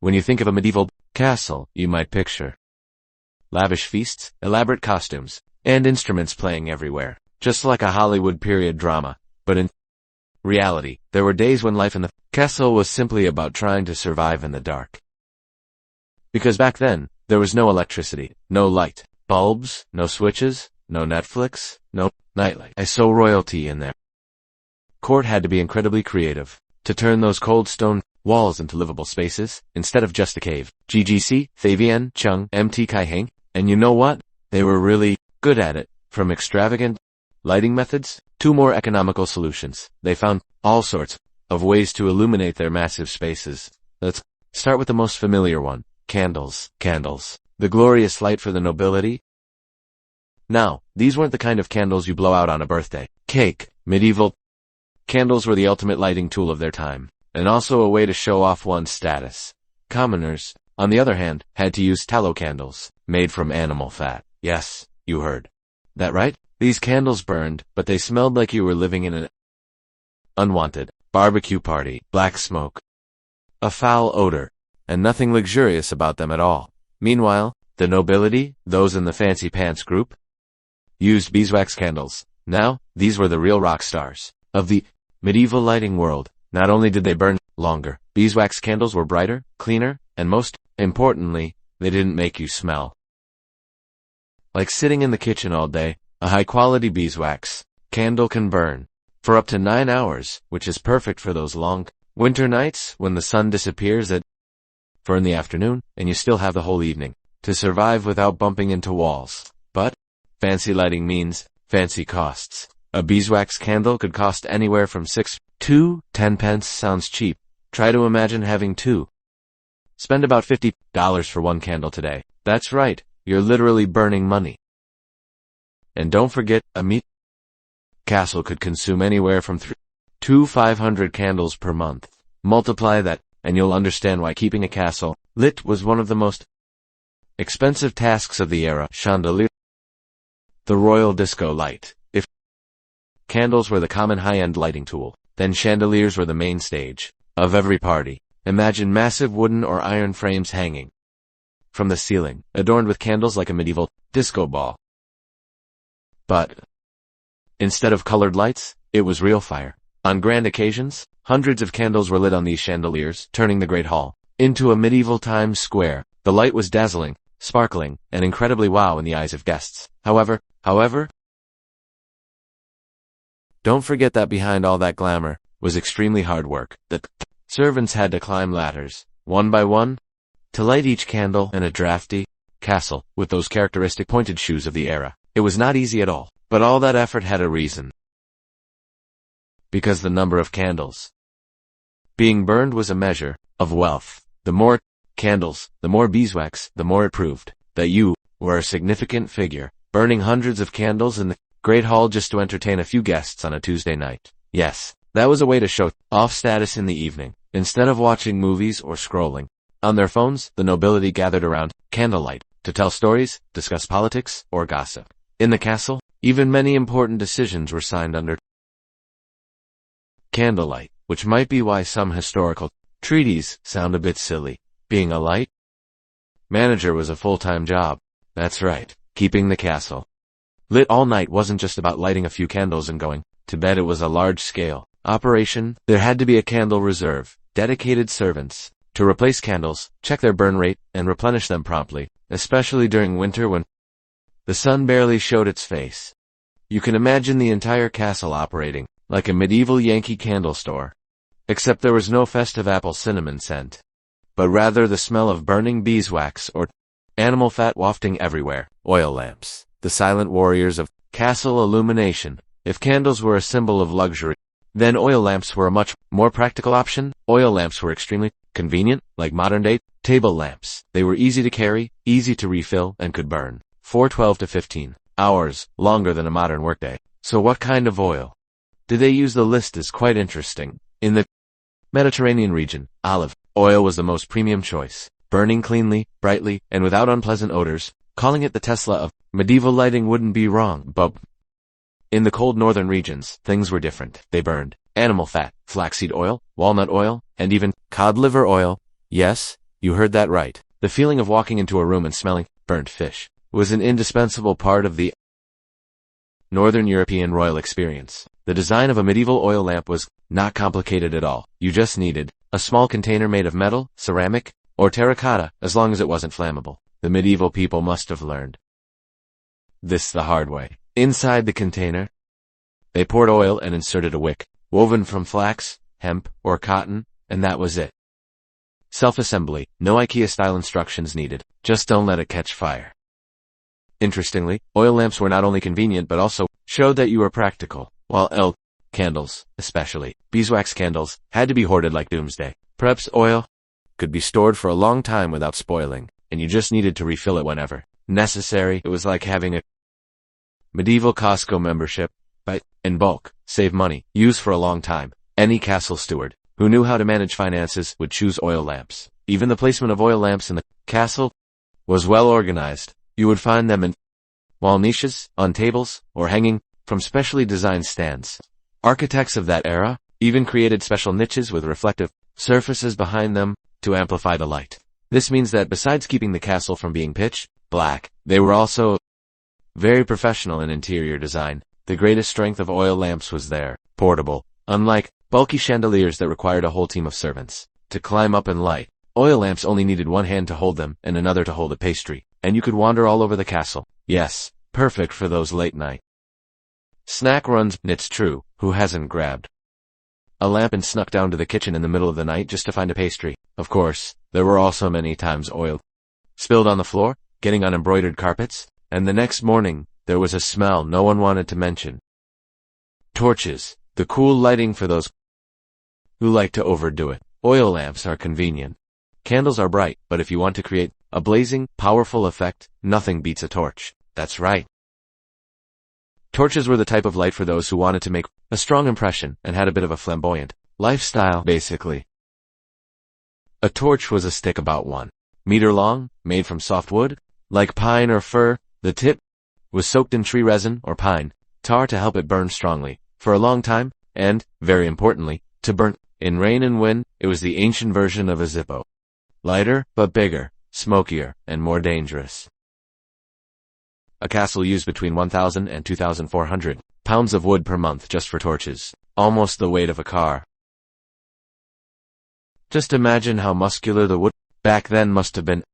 When you think of a medieval castle, you might picture lavish feasts, elaborate costumes, and instruments playing everywhere, just like a Hollywood period drama. But in reality, there were days when life in the castle was simply about trying to survive in the dark. Because back then, there was no electricity, no light, bulbs, no switches, no Netflix, no nightlight. I saw royalty in there. Court had to be incredibly creative to turn those cold stone walls into livable spaces, instead of just a cave. GGC, Fabian, Chung, MT Kai Heng, and you know what? They were really good at it. From extravagant lighting methods to more economical solutions, they found all sorts of ways to illuminate their massive spaces. Let's start with the most familiar one. Candles. Candles. The glorious light for the nobility. Now, these weren't the kind of candles you blow out on a birthday cake. Medieval candles were the ultimate lighting tool of their time, and also a way to show off one's status. Commoners, on the other hand, had to use tallow candles, made from animal fat. Yes, you heard that right? These candles burned, but they smelled like you were living in an unwanted barbecue party. Black smoke, a foul odor, and nothing luxurious about them at all. Meanwhile, the nobility, those in the fancy pants group, used beeswax candles. Now, these were the real rock stars of the medieval lighting world. Not only did they burn longer, beeswax candles were brighter, cleaner, and most importantly, they didn't make you smell like sitting in the kitchen all day. A high-quality beeswax candle can burn for up to 9 hours, which is perfect for those long winter nights when the sun disappears at 4 in the afternoon, and you still have the whole evening to survive without bumping into walls. But fancy lighting means fancy costs. A beeswax candle could cost anywhere from 6 to 10 pence. Sounds cheap. Try to imagine having to spend about $50 for one candle today. That's right, you're literally burning money. And don't forget, a meat castle could consume anywhere from 3 to 500 candles per month. Multiply that, and you'll understand why keeping a castle lit was one of the most expensive tasks of the era. Chandelier. The royal disco light. If candles were the common high-end lighting tool, then chandeliers were the main stage of every party. Imagine massive wooden or iron frames hanging from the ceiling, adorned with candles like a medieval disco ball. But instead of colored lights, it was real fire. On grand occasions, hundreds of candles were lit on these chandeliers, turning the Great Hall into a medieval Times Square. The light was dazzling, sparkling, and incredibly wow in the eyes of guests. However, don't forget that behind all that glamour was extremely hard work. The servants had to climb ladders, one by one, to light each candle in a drafty castle with those characteristic pointed shoes of the era. It was not easy at all, but all that effort had a reason. Because the number of candles being burned was a measure of wealth. The more candles, the more beeswax, the more it proved that you were a significant figure, burning hundreds of candles in the Great Hall just to entertain a few guests on a Tuesday night. Yes, that was a way to show off status in the evening. Instead of watching movies or scrolling on their phones, the nobility gathered around candlelight to tell stories, discuss politics, or gossip. In the castle, even many important decisions were signed under candlelight, which might be why some historical treaties sound a bit silly. Being a light manager was a full-time job. That's right, keeping the castle lit all night wasn't just about lighting a few candles and going to bed. It was a large-scale operation. There had to be a candle reserve, dedicated servants to replace candles, check their burn rate, and replenish them promptly, especially during winter when the sun barely showed its face. You can imagine the entire castle operating like a medieval Yankee candle store. Except there was no festive apple cinnamon scent, but rather the smell of burning beeswax or animal fat wafting everywhere. Oil lamps, the silent warriors of castle illumination. If candles were a symbol of luxury, then oil lamps were a much more practical option. Oil lamps were extremely convenient, like modern-day table lamps. They were easy to carry, easy to refill, and could burn for 12 to 15 hours, longer than a modern workday. So what kind of oil did they use? The list is quite interesting. In the Mediterranean region, olive oil was the most premium choice, burning cleanly, brightly, and without unpleasant odors. Calling it the Tesla of medieval lighting wouldn't be wrong, but in the cold northern regions, things were different. They burned animal fat, flaxseed oil, walnut oil, and even cod liver oil. Yes, You heard that right. The feeling of walking into a room and smelling burnt fish was an indispensable part of the Northern European royal experience. The design of a medieval oil lamp was not complicated at all. You just needed a small container made of metal, ceramic, or terracotta, as long as it wasn't flammable. The medieval people must have learned this the hard way. Inside the container, they poured oil and inserted a wick, woven from flax, hemp, or cotton, and that was it. Self-assembly, no IKEA-style instructions needed. Just don't let it catch fire. Interestingly, oil lamps were not only convenient but also showed that you were practical, while candles, especially beeswax candles, had to be hoarded like doomsday. Perhaps oil could be stored for a long time without spoiling, and you just needed to refill it whenever necessary. It was like having a medieval Costco membership, buy in bulk, save money, use for a long time. Any castle steward who knew how to manage finances would choose oil lamps. Even the placement of oil lamps in the castle was well organized. You would find them in wall niches, on tables, or hanging from specially designed stands. Architects of that era even created special niches with reflective surfaces behind them to amplify the light. This means that besides keeping the castle from being pitch black, they were also very professional in interior design. The greatest strength of oil lamps was their portable. Unlike bulky chandeliers that required a whole team of servants to climb up and light, oil lamps only needed one hand to hold them and another to hold a pastry, and you could wander all over the castle. Yes, perfect for those late night snack runs. It's true, who hasn't grabbed a lamp and snuck down to the kitchen in the middle of the night just to find a pastry? Of course, there were also many times oil spilled on the floor, getting on embroidered carpets, and the next morning, there was a smell no one wanted to mention. Torches, the cool lighting for those who like to overdo it. Oil lamps are convenient. Candles are bright, but if you want to create a blazing, powerful effect, nothing beats a torch. That's right. Torches were the type of light for those who wanted to make a strong impression and had a bit of a flamboyant lifestyle, basically. A torch was a stick about 1 meter long, made from soft wood, like pine or fir. The tip was soaked in tree resin or pine tar to help it burn strongly for a long time, and, very importantly, to burn in rain and wind. It was the ancient version of a Zippo. Lighter, but bigger, smokier, and more dangerous. A castle used between 1,000 and 2,400 pounds of wood per month just for torches, almost the weight of a car. Just imagine how muscular the wood back then must have been.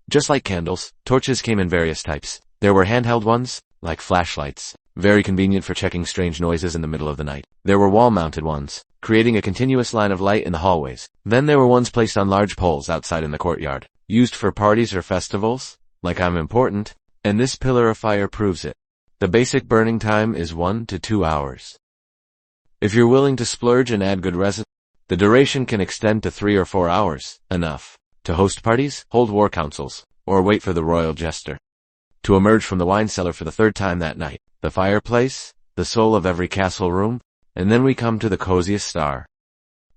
Just like candles, torches came in various types. There were handheld ones, like flashlights, very convenient for checking strange noises in the middle of the night. There were wall-mounted ones, creating a continuous line of light in the hallways. Then there were ones placed on large poles outside in the courtyard, used for parties or festivals, like I'm important, and this pillar of fire proves it. The basic burning time is 1 to 2 hours. If you're willing to splurge and add good resin, the duration can extend to 3 or 4 hours, enough to host parties, hold war councils, or wait for the royal jester to emerge from the wine cellar for the 3rd time that night. The fireplace, the soul of every castle room, and then we come to the coziest star.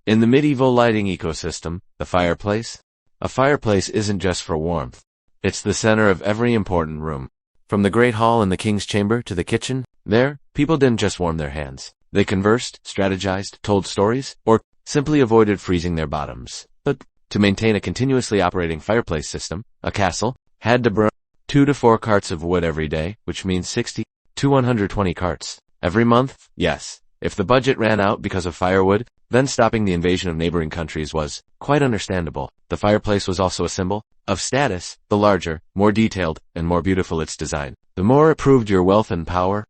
In the medieval lighting ecosystem, the fireplace. A fireplace isn't just for warmth. It's the center of every important room. From the great hall in the king's chamber to the kitchen, there, people didn't just warm their hands. They conversed, strategized, told stories, or simply avoided freezing their bottoms. But to maintain a continuously operating fireplace system, a castle had to burn 2 to 4 carts of wood every day, which means 60 to 120 carts every month. Yes, if the budget ran out because of firewood, then stopping the invasion of neighboring countries was quite understandable. The fireplace was also a symbol of status. The larger, more detailed, and more beautiful its design, the more it proved your wealth and power.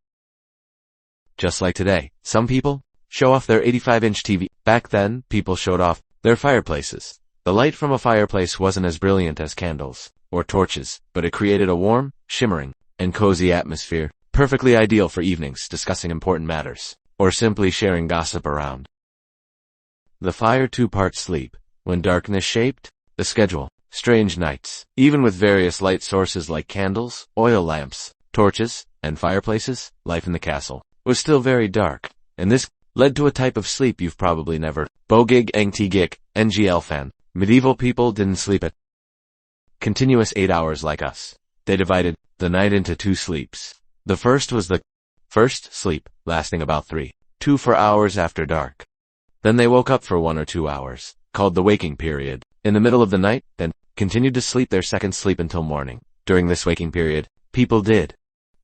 Just like today, some people show off their 85-inch TV. Back then, people showed off their fireplaces. The light from a fireplace wasn't as brilliant as candles or torches, but it created a warm, shimmering, and cozy atmosphere, perfectly ideal for evenings discussing important matters, or simply sharing gossip around the fire. 2-part sleep. When darkness shaped the schedule, strange nights, even with various light sources like candles, oil lamps, torches, and fireplaces, life in the castle was still very dark, and this led to a type of sleep you've probably never. Bogig Ngtigik, NGL fan. Medieval people didn't sleep at continuous 8 hours like us. They divided the night into 2 sleeps. The first was the first sleep, lasting about 3 to 4 hours after dark. Then they woke up for 1 or 2 hours, called the waking period. in the middle of the night, then continued to sleep their second sleep until morning. During this waking period, people did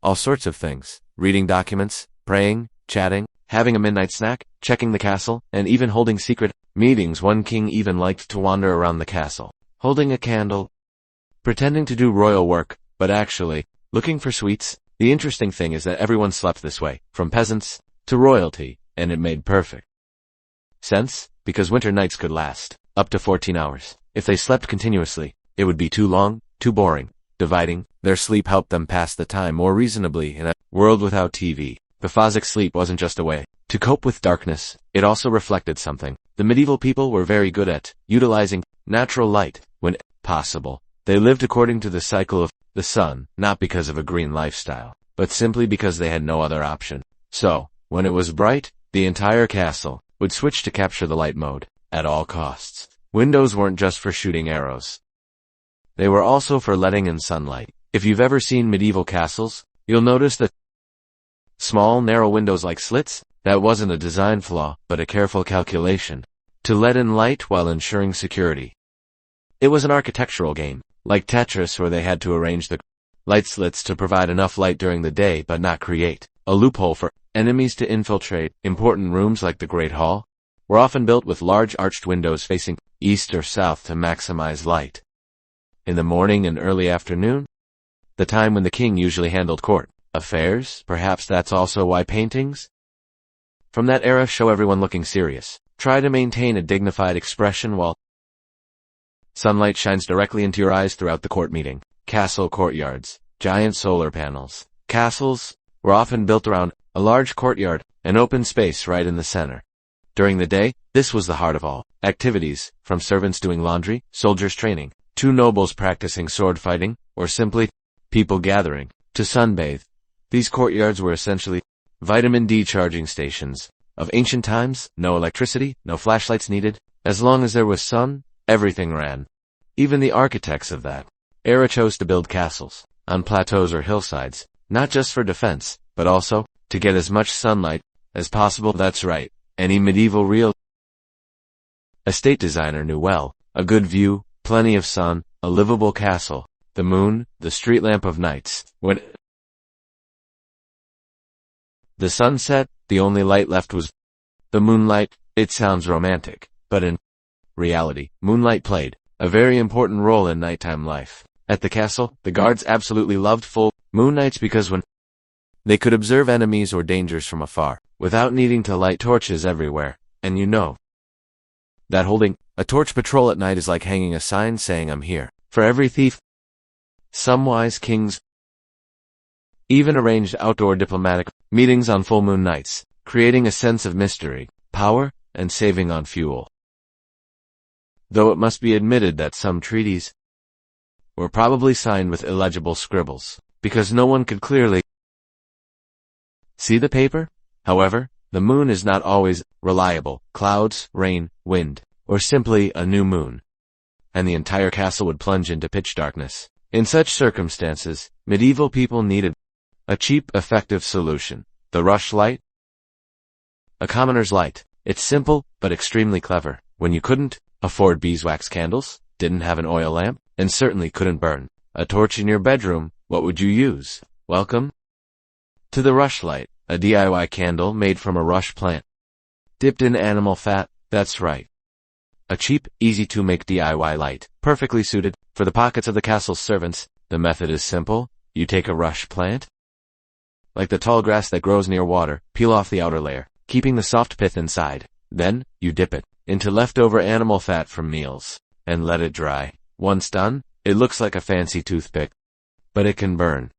all sorts of things: reading documents, praying, chatting, having a midnight snack, checking the castle, and even holding secret meetings. One king even liked to wander around the castle, holding a candle, pretending to do royal work, but actually looking for sweets. The interesting thing is that everyone slept this way, from peasants to royalty, and it made perfect sense, because winter nights could last up to 14 hours. If they slept continuously, it would be too long, too boring. Dividing their sleep helped them pass the time more reasonably in a world without TV. Biphasic sleep wasn't just a way to cope with darkness, it also reflected something. The medieval people were very good at utilizing natural light when possible. They lived according to the cycle of the sun, not because of a green lifestyle, but simply because they had no other option. So, when it was bright, the entire castle would switch to capture the light mode at all costs. Windows weren't just for shooting arrows. They were also for letting in sunlight. If you've ever seen medieval castles, you'll notice that small, narrow windows like slits, that wasn't a design flaw, but a careful calculation to let in light while ensuring security. It was an architectural game, like Tetris, where they had to arrange the light slits to provide enough light during the day but not create a loophole for enemies to infiltrate. Important rooms like the Great Hall were often built with large arched windows facing east or south to maximize light. In the morning and early afternoon, the time when the king usually handled court affairs, perhaps that's also why paintings from that era show everyone looking serious. Try to maintain a dignified expression while sunlight shines directly into your eyes throughout the court meeting. Castle courtyards, giant solar panels. Castles were often built around a large courtyard, an open space right in the center. During the day, this was the heart of all activities, from servants doing laundry, soldiers training, to nobles practicing sword fighting, or simply people gathering to sunbathe. These courtyards were essentially vitamin D charging stations of ancient times. No electricity, no flashlights needed. As long as there was sun, everything ran. Even the architects of that era chose to build castles on plateaus or hillsides, not just for defense, but also to get as much sunlight as possible. That's right, any medieval real estate designer knew well: a good view, plenty of sun, a livable castle, the moon, the street lamp of nights. When the sun set, the only light left was the moonlight. It sounds romantic, but in reality, moonlight played a very important role in nighttime life. At the castle, the guards absolutely loved full moon nights because when they could observe enemies or dangers from afar, without needing to light torches everywhere. And you know that holding a torch patrol at night is like hanging a sign saying "I'm here for every thief." Some wise kings even arranged outdoor diplomatic meetings on full moon nights, creating a sense of mystery, power, and saving on fuel. Though it must be admitted that some treaties were probably signed with illegible scribbles, because no one could clearly see the paper. However, the moon is not always reliable. Clouds, rain, wind, or simply a new moon, and the entire castle would plunge into pitch darkness. In such circumstances, medieval people needed a cheap, effective solution: the rushlight. A commoner's light. It's simple, but extremely clever. When you couldn't afford beeswax candles, didn't have an oil lamp, and certainly couldn't burn a torch in your bedroom, what would you use? Welcome to the rushlight, a DIY candle made from a rush plant, dipped in animal fat. That's right. A cheap, easy-to-make DIY light, perfectly suited for the pockets of the castle's servants. The method is simple. You take a rush plant, like the tall grass that grows near water, peel off the outer layer, keeping the soft pith inside. Then, you dip it into leftover animal fat from meals, and let it dry. Once done, it looks like a fancy toothpick, but it can burn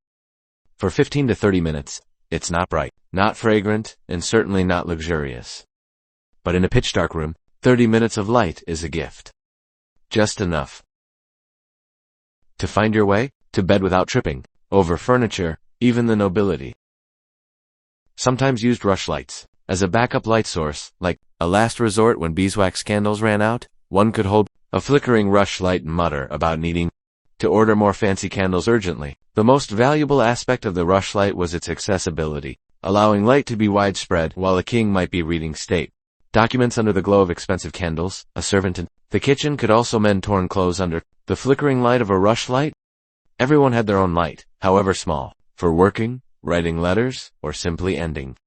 for 15 to 30 minutes. It's not bright, not fragrant, and certainly not luxurious. But in a pitch-dark room, 30 minutes of light is a gift. Just enough to find your way to bed without tripping over furniture. Even the nobility sometimes used rushlights as a backup light source, like a last resort when beeswax candles ran out. One could hold a flickering rushlight and mutter about needing to order more fancy candles urgently. The most valuable aspect of the rushlight was its accessibility, allowing light to be widespread while a king might be reading state documents under the glow of expensive candles. A servant in The kitchen could also mend torn clothes under the flickering light of a rushlight. Everyone had their own light, however small, for working, writing letters, or simply ending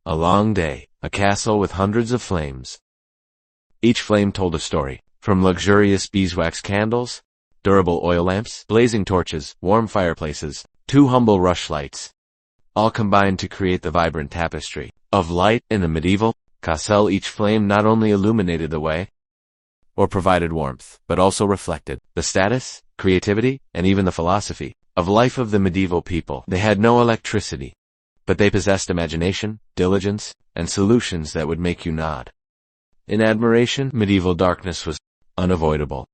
a long day, a castle with hundreds of flames. Each flame told a story, from luxurious beeswax candles, durable oil lamps, blazing torches, warm fireplaces, to humble rushlights, all combined to create the vibrant tapestry of light in the medieval castle. Each flame not only illuminated the way, or provided warmth, but also reflected the status, creativity, and even the philosophy of life of the medieval people. They had no electricity, but they possessed imagination, diligence, and solutions that would make you nod in admiration. Medieval darkness was unavoidable,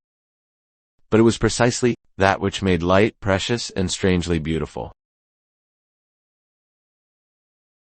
but it was precisely that which made light precious and strangely beautiful.